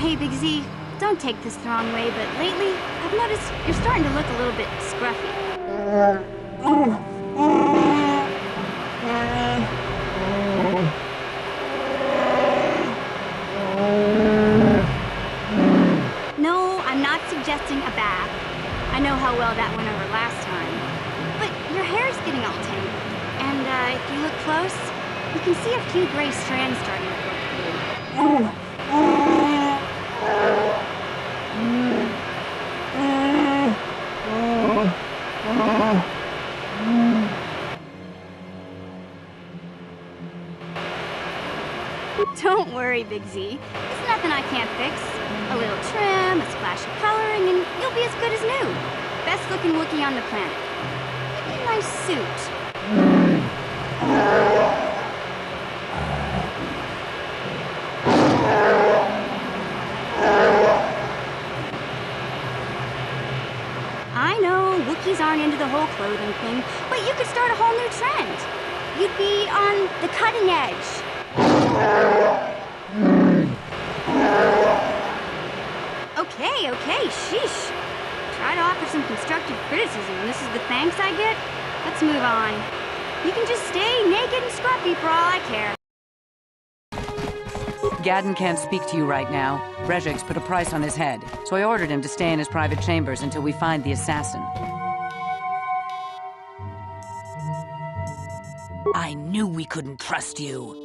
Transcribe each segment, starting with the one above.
Hey, Big Z, don't take this the wrong way, but lately, I've noticed you're starting to look a little bit scruffy. No, I'm not suggesting a bath. I know how well that went over last time. But your hair's getting all tangled. And if you look close, you can see a few gray strands starting to poke through. Don't worry, Big Z. It's nothing I can't fix. A little trim, a splash of coloring, and you'll be as good as new. Best looking Wookiee on the planet. Maybe a nice suit. I know, Wookiees aren't into the whole clothing thing, but you could start a whole new trend. You'd be on the cutting edge. Okay, sheesh. Try to offer some constructive criticism, and this is the thanks I get? Let's move on. You can just stay naked and scruffy for all I care. Gadden can't speak to you right now. Brejig's put a price on his head, so I ordered him to stay in his private chambers until we find the assassin. I knew we couldn't trust you.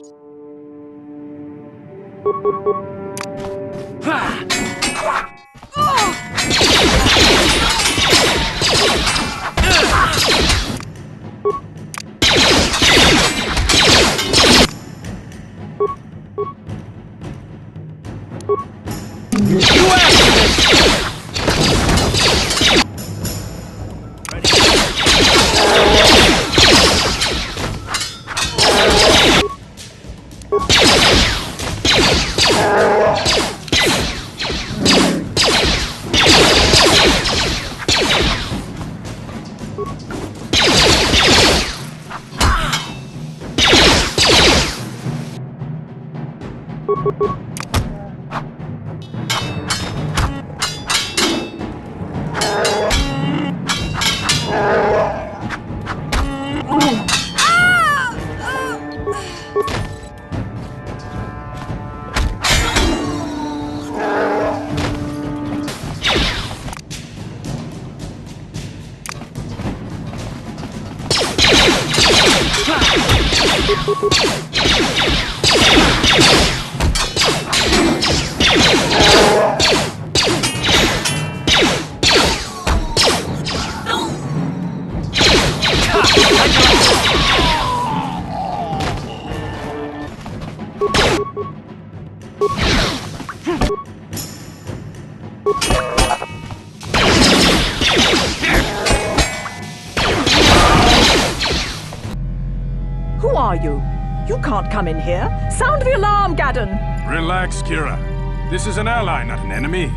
Who are you? You can't come in here. Sound the alarm, Gadden! Relax, Kira. This is an ally, not an enemy.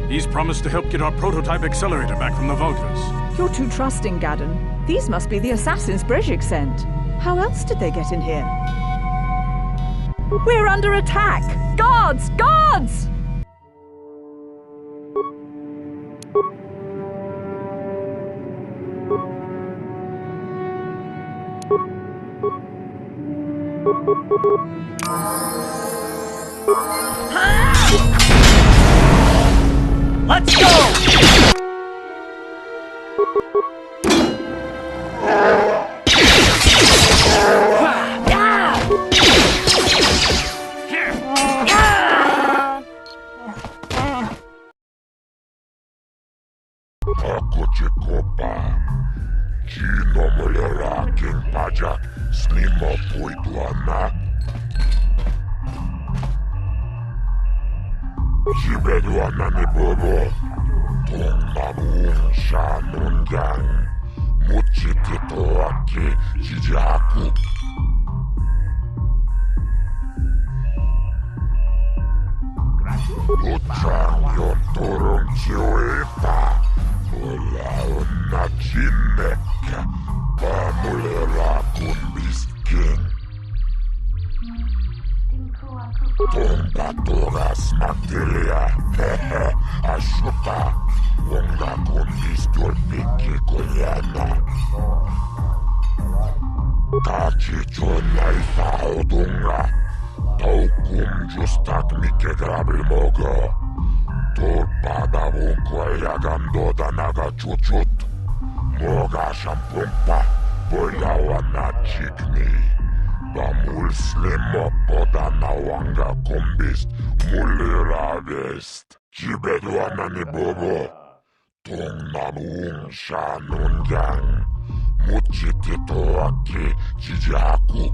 He's promised to help get our prototype accelerator back from the Vulkars. You're too trusting, Gadden. These must be the assassins Brejig sent. How else did they get in here? We're under attack! Guards! Guards! Let's go! Ako cię kopam. Kino moje rakiem padzia snima pójdłana. Zibedłana nie było. Tonnamuun saanun jang. Mutsiti toaki jijaku. Kutsang jo turun siuipa. Mulla on natsinnekkä. Paamulera kun miskin. Tompa Toras Magdelia, Ashuta, Wonga Kondistor Piki Kolyana. Kachi Chonai Faudunga, Taukum Justak Mike Grabil Mogo, Torpada Wunkwaya Gandoda Naga Chuchut, Moga Shampumpa, Boyawana Chikni. Bamul slimo poda na wanga kumbist mulirabist. Jibedwana ni bobo. Tung namuung sha nunjang. Muchitito aki jijaku.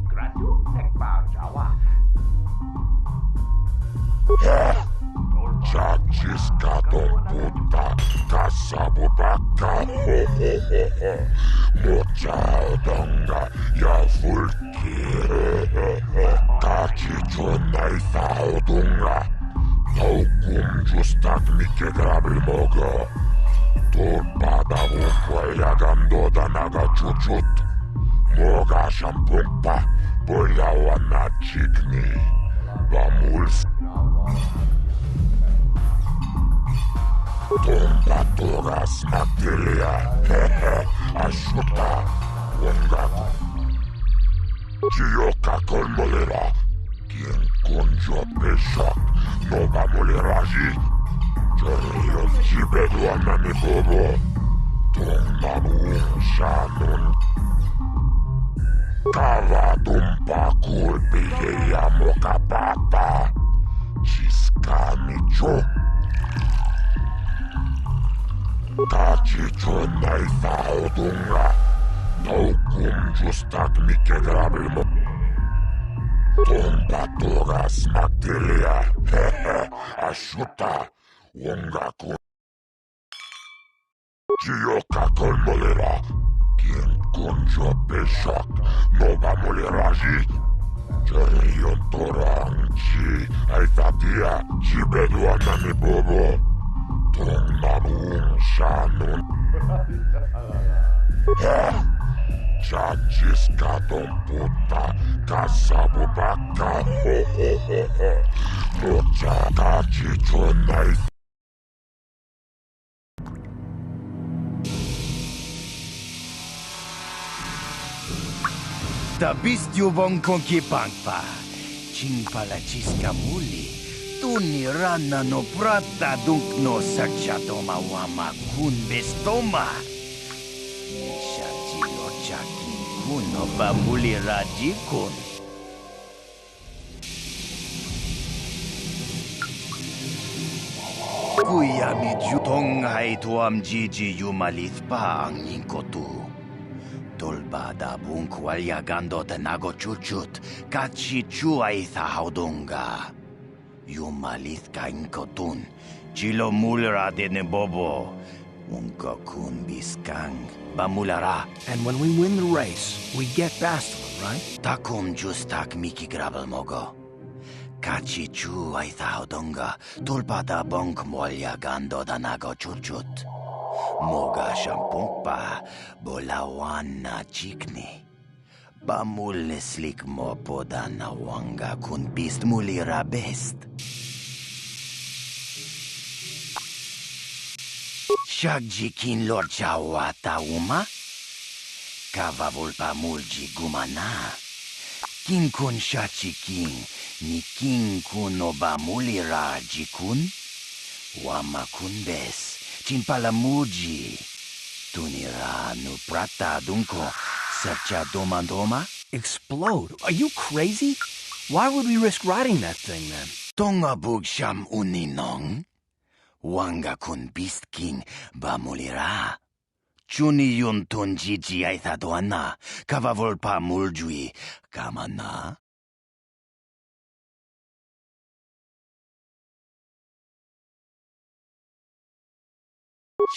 Chachis katong puta kasabu baka ho ho ho ho. Mochao donga ya vulki. Kachi chonai sao dunga. Taukum justak mike grabil mogo. Torpada vukwaya gandoda naga chuchut. Moga shampumpa boyawana chikni. Bamuls Tomba Toras Magdelia, Ashuta, Wongaku. Chioka Kolmolera, quien conjo peshak, no va moleraji. Chorion Chibeduana ni bobo, Tongamu Shanun. Kava Dumpa Kulpi Yamoka Papa, Chiskamicho. Kachi chonai faudunga. Taukum justak mike grabil mo. Tomba Toras Magdelia. Ashuta. Wongaku. Chioka Kolmolera. Quien conjo peshak. No va moleraji. Cherion Toranchi. Aitatia. Chibeduana ni bobo. Tongamuung Shanun. Chachis katong puta kasabu baka ho ho ho ho. Mocha kachi chonai. Tabistyo bong konki pangpa. Ching pala chiska muli. Tunirana no prata dunk no sakchatoma wama kun bestoma. Shatilo chakin kuno bamuli rajikun. Kuya mi jutong hai tuam jiji yumalith pa ang inkotu. Tolbada bunk walyagando tenago chuchut kachi chuay thahaudunga. Yumalith ka inkotun, chilo mulera de ne bobo, unka kun biskang, bamulara. And when we win the race, we get past them, right? Takum justak miki grabel mogo. Kachi chu ay thaudonga, tulpada bonk molya gando danago chuchut. Moga shampumpa, bolawan na chikni. Bamuleslik mo poda na wanga kun bist mulira best. Shagjikin lord chawata uma? Kavavulpa mulji gumana. Kin kun shachikin, ni kin kun oba mulira jikun? Wama kun bes, chin palamuji. Tunira nu prata dunko. Sercha domandoma? Explode? Are you crazy? Why would we risk riding that thing then? Tonga bugsham uninong? Wanga kun bistking bamulira. Chuni yun tun jiji aithadoana. Kavavolpa muljui. Kamana?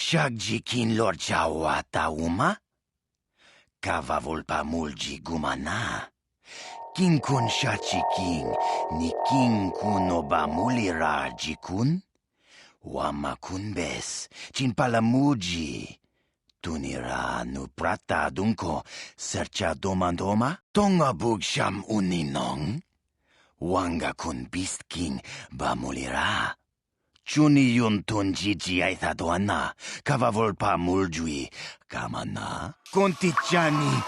Shagjikin lord chawata uma? Kavavulpa mulji gumana. Kin kun shachi king, ni king kun oba mulira jikun? Wama kun bes, chin palamuji. Tunira nu prata dunko, sercha domandoma? Tonga bugsham uninong? Wanga kun Beast King ba mulira. Chuni yun tun jiji ay thadoana. Kavavolpa muljui. Kamana. Konti chani.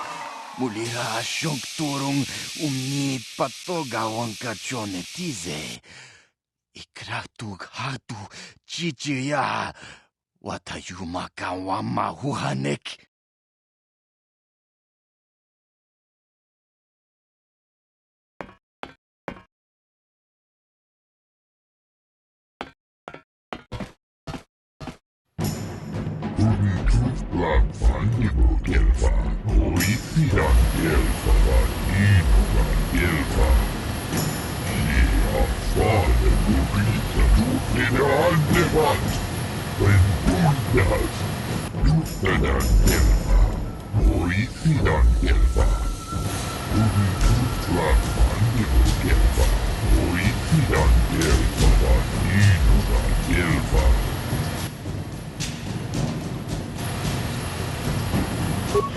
Mulira shunk turung umni patoga wanka chone tize. Ikratug hatu chichiya. Watayuma kawama huhanek. Elfa, oisian elfa, inugan elfa. Ja fader Lorita gjorde alldeles. Men bundas, luttadan elfa, oisian elfa. Unikutlaman elfa, oisian elfa, inugan elfa.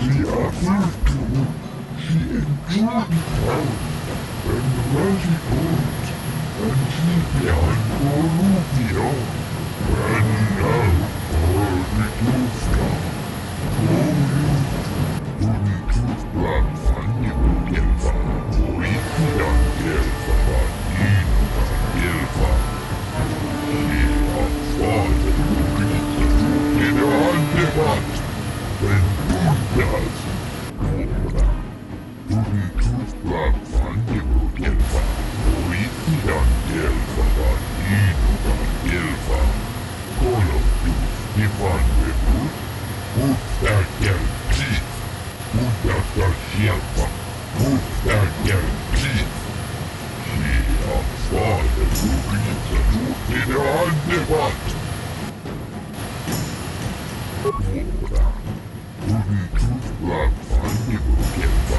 She offered to, she enjoyed the town, and the magic worked, and she behind Olivia, and now for the Gilska. Black Fanny Elfa, Olivia Elfa, Inuga Elfa. She offered to in all the heart. When bundas, ora, Black Fanny Elfa, Olivia Elfa, Inuga Elfa. Colo, Ivan Webut, Utagel Chief, Utagel Shelfa, Utagel Chief. She father Lorita in all the what? Ora. Black Fanny Elfa,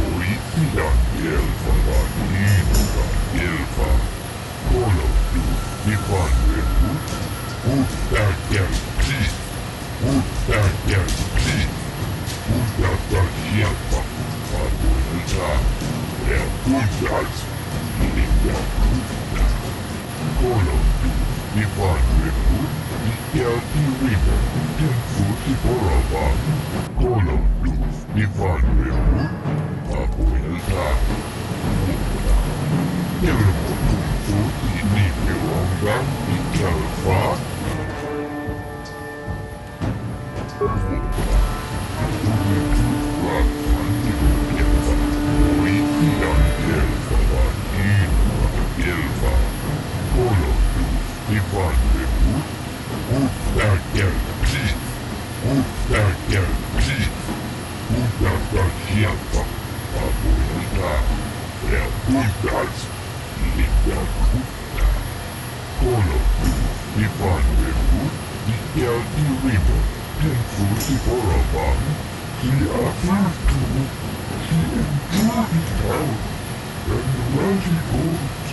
Olivia Elfa, Inuga Elfa. Colo, Ivan Webut, Utagel Chief, Utagel Chief, Utagel Shelfa, Abuelta, Bundas, Liga Puta. Colo, Ivan Webut, Ikelti River, Tenfuti Borova. Colo, Ivan Webut, Abuelta, Puta. Elmo Tunfuti Nipironga, Ikelfa. Black Fanny Elfa, Olivia Elfa, Inuga Elfa. Colo, Ivan Webut, Utagel Chief, Utagel Chief, Utagel Shelfa, Abuelta, Bundas, Liga Puta. Colo, Ivan Webut, Ikelti River, Tenfuti Borova. She offered to, she enjoyed the town, and the magic worked,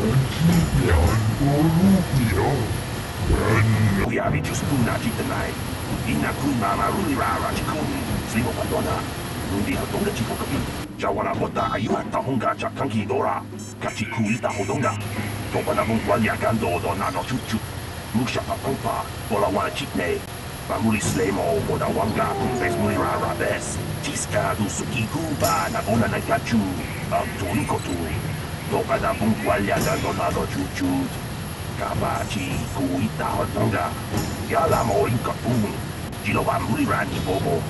and she behind Olivia, and We have just Puna tonight. Ina Kuna Maruli Rara Chikuni, Slimo Padona, Rundi Hatonga Chikokapi, Jawana Bota Ayuata Honga Chakanki Dora, Kachikuita Hodonga, Topana Bungualia Gando Donado Chuchu, Musha Pampa, Bolawana Chitne, Bamuli Slemo, Bodawanga, Besmuli Rara Bes, Chiska Dusuki Kuba, Nabona Nagachu, Abtuikotu, Topana Bungualia Gandonado Chuchu. Kabachi, Kuita Hodonga, Yalamo Inkapun, Gilova Mulira Nibobo,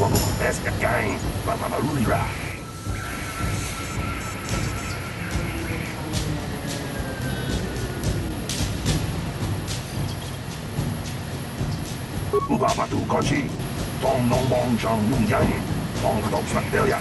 Wabo Pesca Gang, Mama Mulira. Ubabatu Kochi, Tong Nong Bong Chong Nung Yang, Tong Kadok Smakdelia.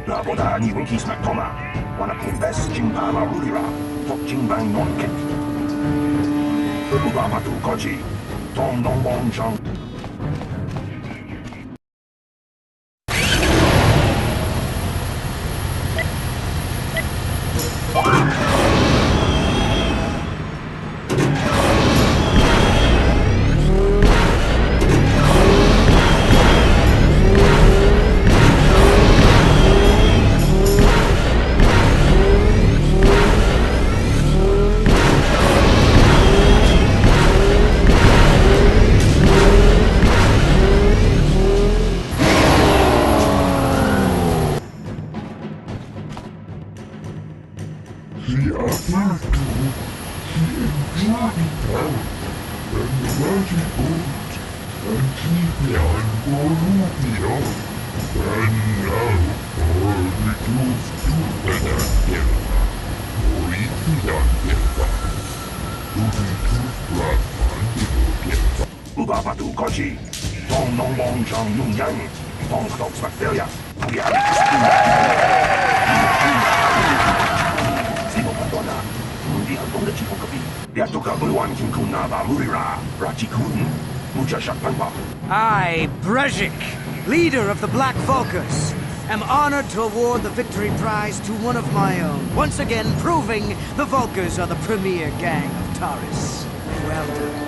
Naboda ni wikis matoma, wana kumbes jimba marulira, tok jimbang non ket. Ubamatu koji, tom non bon jang. Ubamatu koji, tom non bon jang yung yang, tom dogs bacteria, Simo Madonna, Mundi Hantong de Chico Kapi, Yatoka Buluan Kinkuna Murira, Rachikun, Mucha Shakpanwa. I, Brezhik, leader of the Black Vulkars, am honored to award the victory prize to one of my own, once again proving the Vulkars are the premier gang of Taris. Well done.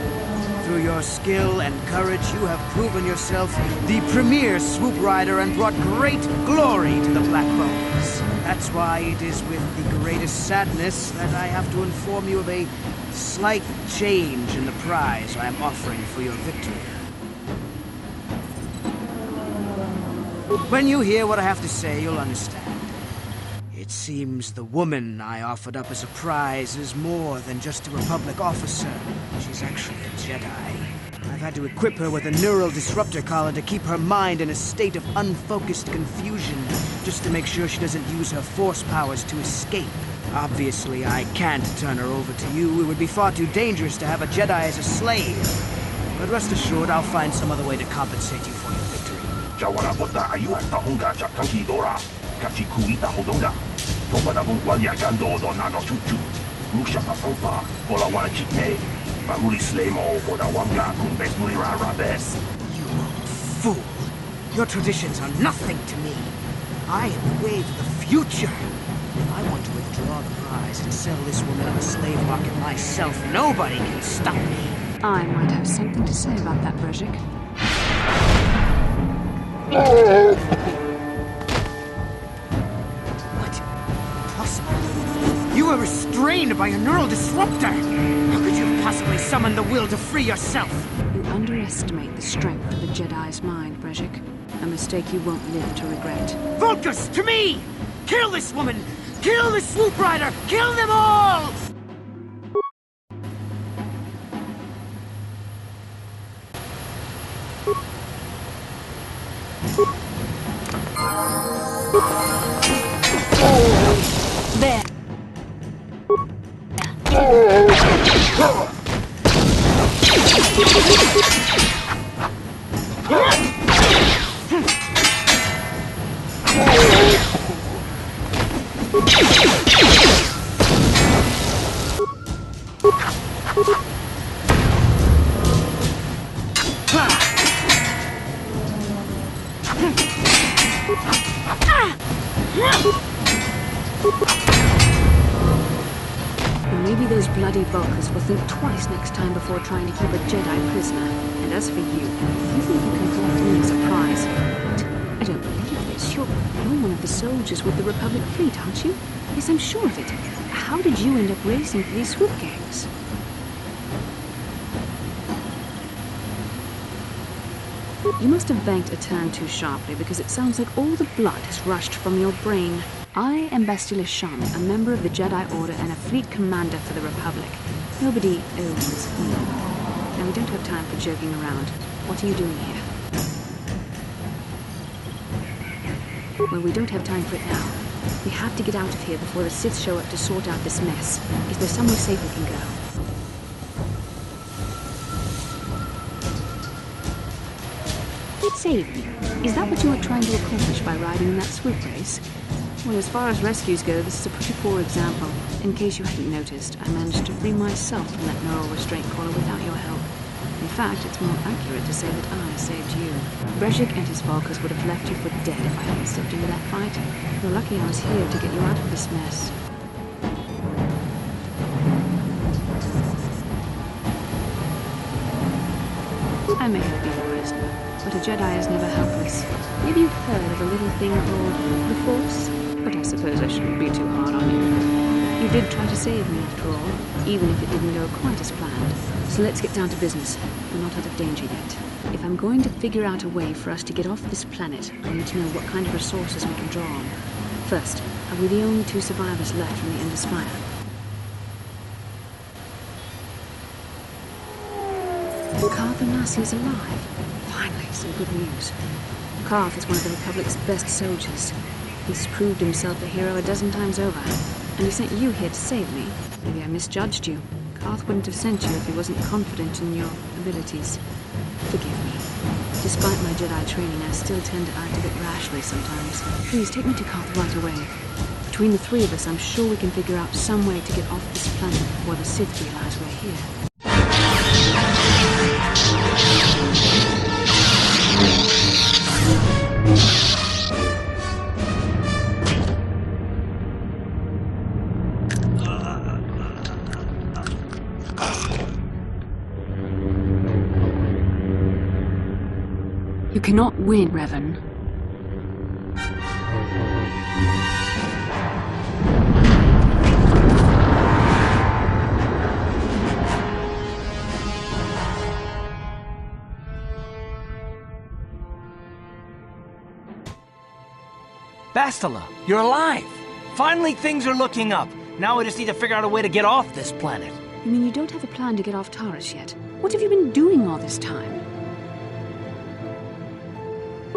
Through your skill and courage, you have proven yourself the premier swoop rider and brought great glory to the Black Vulkars. That's why it is with the greatest sadness that I have to inform you of a slight change in the prize I am offering for your victory. When you hear what I have to say, you'll understand. It seems the woman I offered up as a prize is more than just a Republic officer. She's actually a Jedi. I've had to equip her with a neural disruptor collar to keep her mind in a state of unfocused confusion, just to make sure she doesn't use her force powers to escape. Obviously, I can't turn her over to you. It would be far too dangerous to have a Jedi as a slave. But rest assured, I'll find some other way to compensate you for your victory. Jawana bota ayuat tahunga chakanki dora, kachi kuita hodonga. Topada bungwalia gando do nano chuchu. Musha pasompa, bola wana chikne. Mamuli slemo, boda wanga kumbes mulira rabes. You old fool! Your traditions are nothing to me. I am the wave of the future. If I want to withdraw the prize and sell this woman on the slave market myself, nobody can stop me. I might have something to say about that, Brezhik. What? Impossible. You were restrained by a neural disruptor. How could you have possibly summoned the will to free yourself? You underestimate the strength of a Jedi's mind, Brezhik. A mistake you won't live to regret. Vulkars, to me! Kill this woman! Kill the swoop rider! Kill them all! There! Maybe those bloody Vulkars will think twice next time before trying to keep a Jedi prisoner. And as for you think you can collect me as a prize? What? I don't believe this. You're one of the soldiers with the Republic fleet, aren't you? Yes, I'm sure of it. How did you end up racing for these swoop gangs? You must have banked a turn too sharply, because it sounds like all the blood has rushed from your brain. I am Bastila Shan, a member of the Jedi Order and a fleet commander for the Republic. Nobody owns me. Now, we don't have time for joking around. What are you doing here? Well, we don't have time for it now. We have to get out of here before the Sith show up to sort out this mess. Is there somewhere safe we can go? Save me. Is that what you were trying to accomplish by riding in that swoop race? Well, as far as rescues go, this is a pretty poor example. In case you hadn't noticed, I managed to free myself from that neural restraint collar without your help. In fact, it's more accurate to say that I saved you. Brejik and his Valkers would have left you for dead if I hadn't stepped into that fight. You're lucky I was here to get you out of this mess. I may have been a prisoner, but a Jedi is never helpless. Maybe you've heard of a little thing called the Force? But I suppose I shouldn't be too hard on you. You did try to save me after all, even if it didn't go quite as planned. So let's get down to business. We're not out of danger yet. If I'm going to figure out a way for us to get off this planet, I need to know what kind of resources we can draw on. First, are we the only two survivors left from the Ender Spire? Karth Onasi is alive. Finally, some good news. Karth is one of the Republic's best soldiers. He's proved himself a hero a dozen times over. And he sent you here to save me. Maybe I misjudged you. Karth wouldn't have sent you if he wasn't confident in your abilities. Forgive me. Despite my Jedi training, I still tend to act a bit rashly sometimes. Please, take me to Karth right away. Between the three of us, I'm sure we can figure out some way to get off this planet before the Sith realize we're here. You cannot win, Revan. Bastila, you're alive! Finally, things are looking up. Now we just need to figure out a way to get off this planet. You mean you don't have a plan to get off Taris yet? What have you been doing all this time?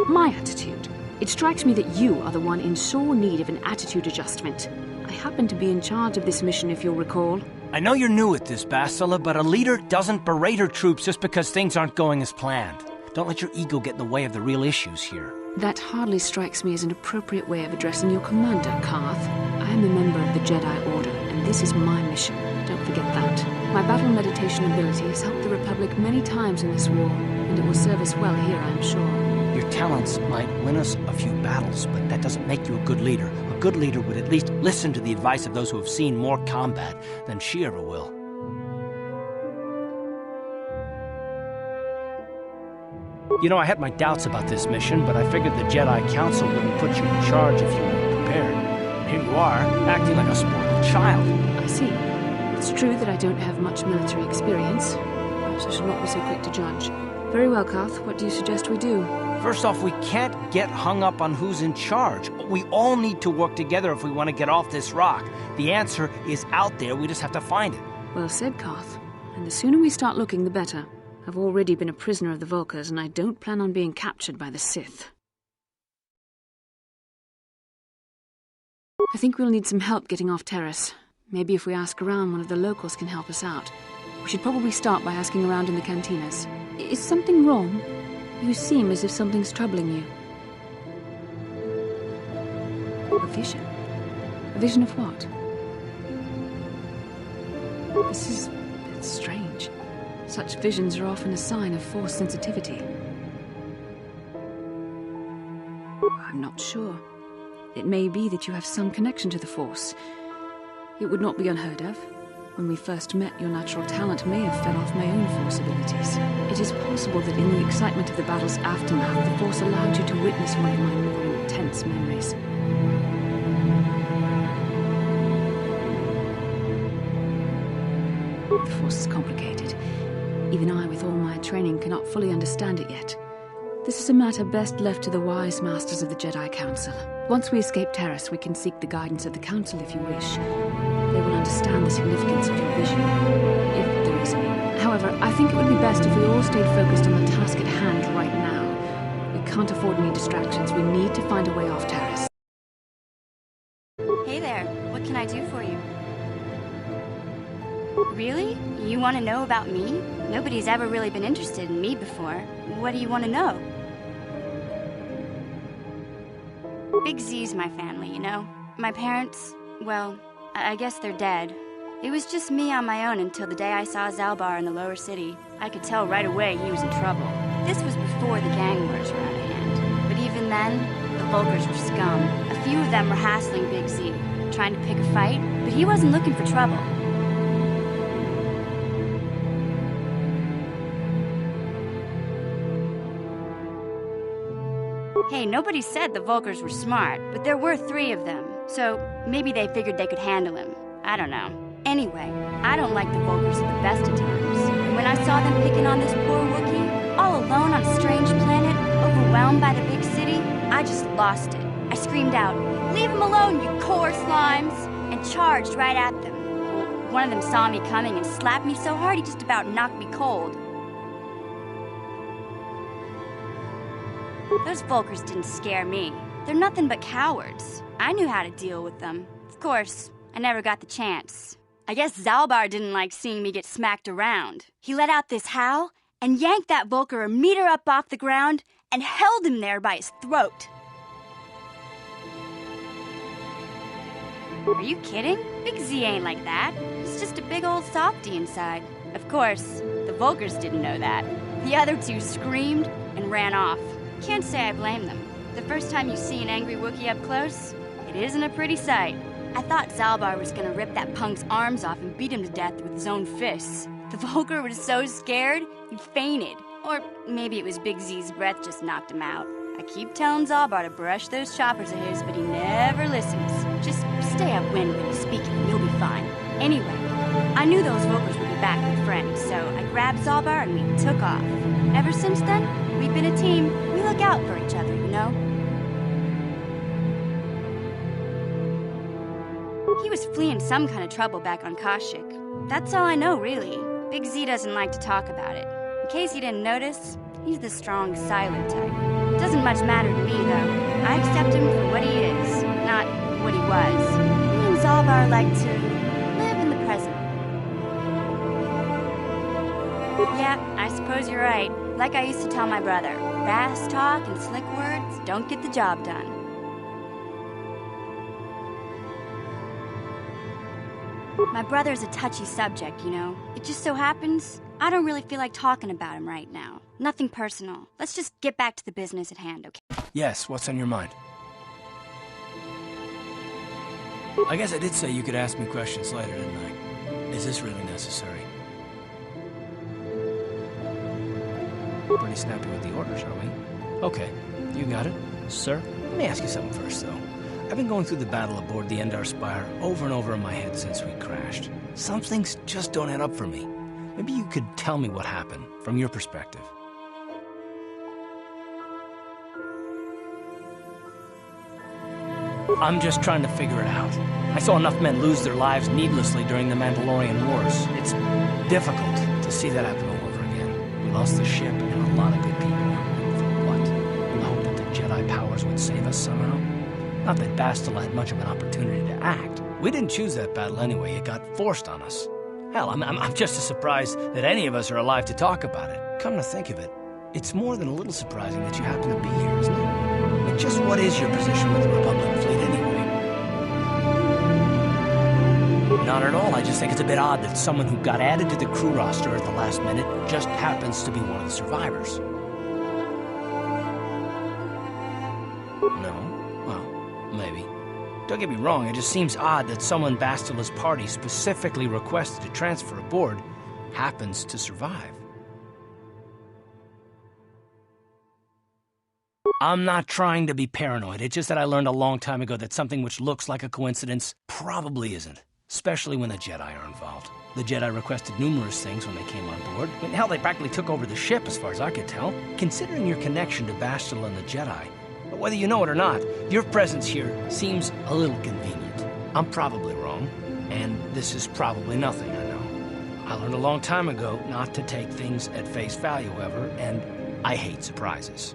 My attitude. It strikes me that you are the one in sore need of an attitude adjustment. I happen to be in charge of this mission, if you'll recall. I know you're new at this, Bastila, but a leader doesn't berate her troops just because things aren't going as planned. Don't let your ego get in the way of the real issues here. That hardly strikes me as an appropriate way of addressing your commander, Karth. I am a member of the Jedi Order, and this is my mission. Don't forget that. My battle meditation ability has helped the Republic many times in this war, and it will serve us well here, I'm sure. Your talents might win us a few battles, but that doesn't make you a good leader. A good leader would at least listen to the advice of those who have seen more combat than she ever will. You know, I had my doubts about this mission, but I figured the Jedi Council wouldn't put you in charge if you weren't prepared. And here you are, acting like a spoiled child. I see. It's true that I don't have much military experience. Perhaps I should not be so quick to judge. Very well, Karth. What do you suggest we do? First off, we can't get hung up on who's in charge. We all need to work together if we want to get off this rock. The answer is out there. We just have to find it. Well said, Karth. And the sooner we start looking, the better. I've already been a prisoner of the Vulkars, and I don't plan on being captured by the Sith. I think we'll need some help getting off Taris. Maybe if we ask around, one of the locals can help us out. We should probably start by asking around in the cantinas. Is something wrong? You seem as if something's troubling you. A vision? A vision of what? This is strange. Such visions are often a sign of Force sensitivity. I'm not sure. It may be that you have some connection to the Force. It would not be unheard of. When we first met, your natural talent may have fed off my own Force abilities. It is possible that in the excitement of the battle's aftermath, the Force allowed you to witness one of my more intense memories. The Force is complicated. Even I, with all my training, cannot fully understand it yet. This is a matter best left to the wise masters of the Jedi Council. Once we escape Taris, we can seek the guidance of the Council if you wish. They will understand the significance of your vision, if there is any. However, I think it would be best if we all stayed focused on the task at hand right now. We can't afford any distractions. We need to find a way off Taris. Hey there, what can I do for you? Really? You want to know about me? Nobody's ever really been interested in me before. What do you want to know? Big Z's my family, you know? My parents, well, I guess they're dead. It was just me on my own until the day I saw Zalbar in the lower city. I could tell right away he was in trouble. This was before the gang wars were out of hand. But even then, the Vulkars were scum. A few of them were hassling Big Z, trying to pick a fight, but he wasn't looking for trouble. Hey, nobody said the Vulkars were smart, but there were 3 of them, so maybe they figured they could handle him. I don't know. Anyway, I don't like the Vulkars at the best of times. And when I saw them picking on this poor Wookiee, all alone on a strange planet, overwhelmed by the big city, I just lost it. I screamed out, "Leave him alone, you core slimes!" and charged right at them. Well, one of them saw me coming and slapped me so hard he just about knocked me cold. Those Vulkars didn't scare me. They're nothing but cowards. I knew how to deal with them. Of course, I never got the chance. I guess Zalbar didn't like seeing me get smacked around. He let out this howl and yanked that Vulkar a meter up off the ground and held him there by his throat. Are you kidding? Big Z ain't like that. He's just a big old softy inside. Of course, the Vulkars didn't know that. The other 2 screamed and ran off. Can't say I blame them. The first time you see an angry Wookiee up close, it isn't a pretty sight. I thought Zalbar was gonna rip that punk's arms off and beat him to death with his own fists. The Vulkar was so scared, he fainted. Or maybe it was Big Z's breath just knocked him out. I keep telling Zalbar to brush those choppers of his, but he never listens. Just stay upwind when he's speaking and you'll be fine. Anyway, I knew those Vulkars would be back with friends, so I grabbed Zalbar and we took off. Ever since then, we've been a team. We look out for each other, you know? He was fleeing some kind of trouble back on Kashyyyk. That's all I know, really. Big Z doesn't like to talk about it. In case you didn't notice, he's the strong, silent type. Doesn't much matter to me, though. I accept him for what he is, not what he was. Me and Zalbar like to live in the present. Yeah, I suppose you're right. Like I used to tell my brother, fast talk and slick words don't get the job done. My brother's a touchy subject, you know. It just so happens, I don't really feel like talking about him right now. Nothing personal. Let's just get back to the business at hand, okay? Yes, what's on your mind? I guess I did say you could ask me questions later, didn't I? Is this really necessary? Pretty snappy with the orders, are we? Okay, you got it. Sir, let me ask you something first, though. I've been going through the battle aboard the Endar Spire over and over in my head since we crashed. Some things just don't add up for me. Maybe you could tell me what happened, from your perspective. I'm just trying to figure it out. I saw enough men lose their lives needlessly during the Mandalorian Wars. It's difficult to see that happen all over again. We lost the ship and a lot of good people. For what? In the hope that the Jedi powers would save us somehow? Not that Bastila had much of an opportunity to act. We didn't choose that battle anyway. It got forced on us. Hell, I'm just as surprised that any of us are alive to talk about it. Come to think of it, it's more than a little surprising that you happen to be here, isn't it? But just what is your position with the Republic fleet anyway? Not at all. I just think it's a bit odd that someone who got added to the crew roster at the last minute just happens to be one of the survivors. No? Well, maybe. Don't get me wrong, it just seems odd that someone Bastila's party specifically requested to transfer aboard happens to survive. I'm not trying to be paranoid, it's just that I learned a long time ago that something which looks like a coincidence probably isn't, especially when the Jedi are involved. The Jedi requested numerous things when they came on board. I mean, hell, they practically took over the ship as far as I could tell. Considering your connection to Bastila and the Jedi, but whether you know it or not, your presence here seems a little convenient. I'm probably wrong, and this is probably nothing, I know. I learned a long time ago not to take things at face value ever, and I hate surprises.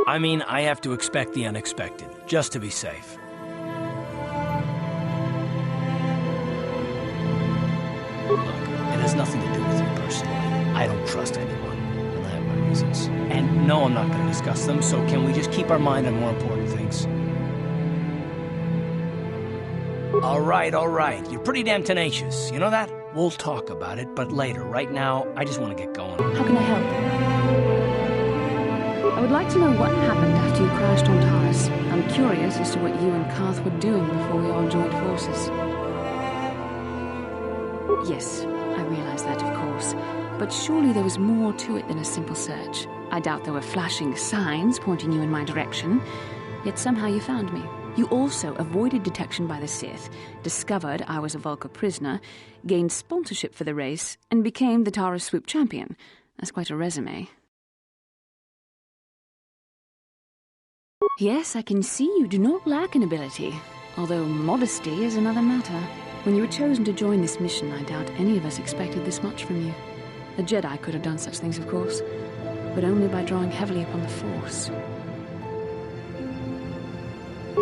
I mean, I have to expect the unexpected, just to be safe. Look, it has nothing to do with you personally. I don't trust anyone, and I have my reasons. And no, I'm not going to discuss them, so can we just keep our mind on more important things? All right. You're pretty damn tenacious. You know that? We'll talk about it, but later. Right now, I just want to get going. How can I help? I would like to know what happened after you crashed on Taris. I'm curious as to what you and Karth were doing before we all joined forces. Yes, I realize that, of course. But surely there was more to it than a simple search. I doubt there were flashing signs pointing you in my direction, yet somehow you found me. You also avoided detection by the Sith, discovered I was a Vulca prisoner, gained sponsorship for the race, and became the Taris Swoop champion. That's quite a resume. Yes, I can see you do not lack an ability, although modesty is another matter. When you were chosen to join this mission, I doubt any of us expected this much from you. A Jedi could have done such things, of course, but only by drawing heavily upon the Force.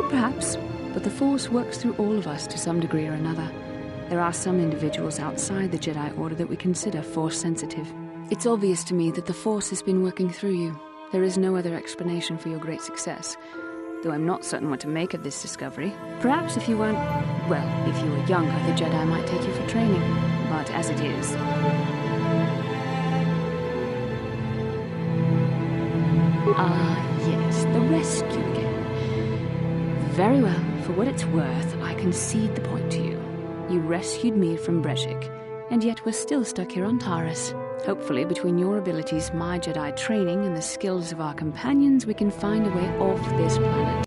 Perhaps, but the Force works through all of us to some degree or another. There are some individuals outside the Jedi Order that we consider Force-sensitive. It's obvious to me that the Force has been working through you. There is no other explanation for your great success, though I'm not certain what to make of this discovery. Perhaps if you weren't... well, if you were younger, the Jedi might take you for training. But as it is... yes, the rescue game. Very well, for what it's worth, I concede the point to you. You rescued me from Brejik, and yet we're still stuck here on Taris. Hopefully, between your abilities, my Jedi training, and the skills of our companions, we can find a way off this planet.